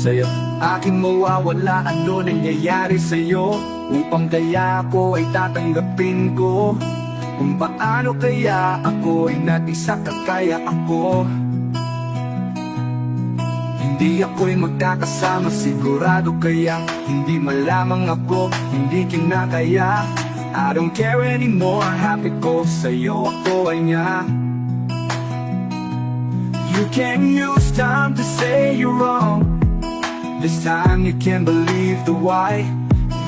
sa'yo. Aking mawawala, ano nangyayari sa'yo? Upang kaya ako ay tatanggapin ko. Kung paano kaya ako ay nag-isa kaya ako. Hindi ako'y magkakasama, sigurado kaya hindi malamang ako, hindi kinakaya. I don't care anymore, happy ko sa'yo, ako ay niya. You can use time to say you're wrong. This time you can't believe the why.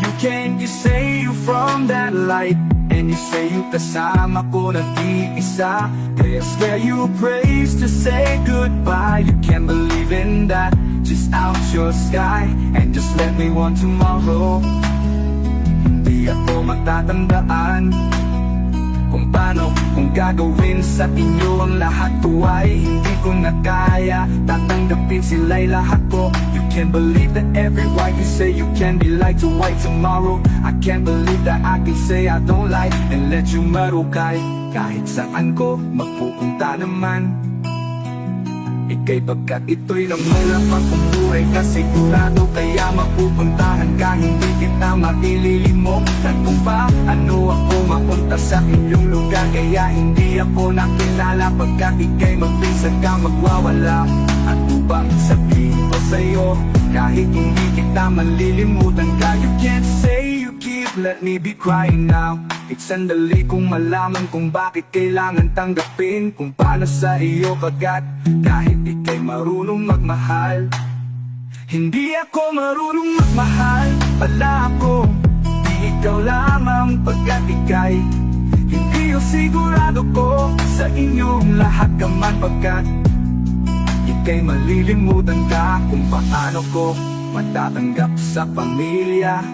You can't, you say you're from that light, and you say yung kasama ko nag-iisa. Kaya swear you praise to say goodbye. You can't believe in that, just out your sky, and just let me want tomorrow. Hindi ako matatandaan kung paano, kung gagawin sa inyo ang lahat ko ay hindi ko na kaya. Tatanggapin sila'y lahat ko. You can't believe that every word you say you can be like to white tomorrow. I can't believe that I can say I don't like and let you marukay. Kahit saan ko magpupunta naman, ika'y pagkat ito'y namanap akong buhay ka sigurado. Kaya mapupuntahan ka, hindi kita maililimok. At kung ba, ano ako mapunta sa inyong lugar. Kaya hindi ako nakilala pagkat ika'y magpinsan ka magwawala. At upang sabihin ko sa'yo, kahit hindi kita malilimutan ka. You can't say you keep, let me be crying now. It's sandali kong malaman kung bakit kailangan tanggapin kung paano sa iyo kagat. Kahit ika'y marunong magmahal, hindi ako marunong magmahal pala ako. Di ikaw lamang pagkat ika'y hindi o sigurado ko sa inyong lahat ka man pagkat ika'y malilimutan ka kung paano ko matatanggap sa pamilya.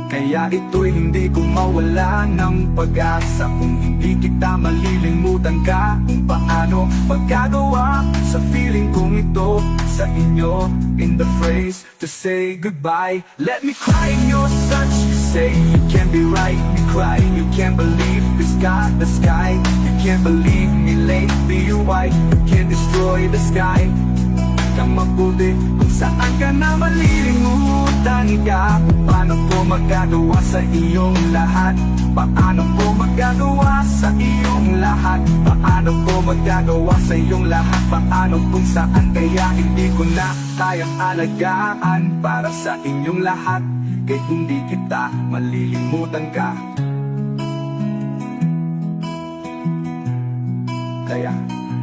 Kaya ito'y hindi ko mawala ng pag-asa kung hindi kita malilimutan ka. Kung paano magagawa sa feeling kong ito sa inyo. In the phrase to say goodbye, let me cry in your touch. You say you can't be right, you cry, you can't believe this got the sky. You can't believe me lately, you're white. You can't destroy the sky. Kang mabuti kung saan ka na malilimutan ka. Paano ko magagawa sa iyong lahat? Paano ko magagawa sa iyong lahat? Paano ko magagawa sa iyong lahat? Paano kung saan kaya hindi ko na kayang alagaan para sa inyong lahat? Kaya hindi kita malilimutan ka. Kaya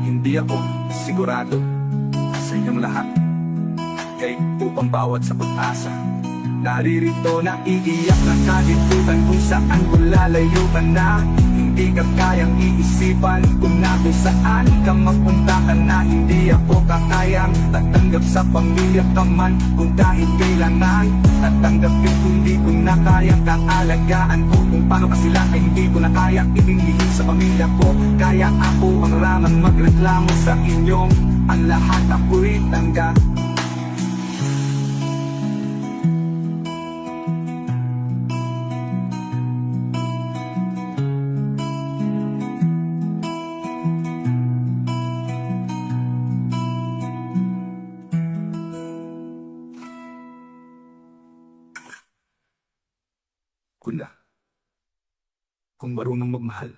hindi ako sigurado sa inyong lahat, kay upang bawat sa pag-asa naririto na iiyak na kalitutan kung saan ko lalayo ka na. Hindi ka kayang iisipan kung na kung saan ka mapunta ka na. Hindi ako kakayang tatanggap sa pamilya ka man kung kahit kailangan. Tatanggapin kung di ko na kayang kaalagaan ko. Kung paano ka sila ay hindi ko na kayang ibinigin sa pamilya ko. Kaya ako ang lamang magreklamo sa inyong ang lahat ako'y tanggap. Kung marunong magmahal,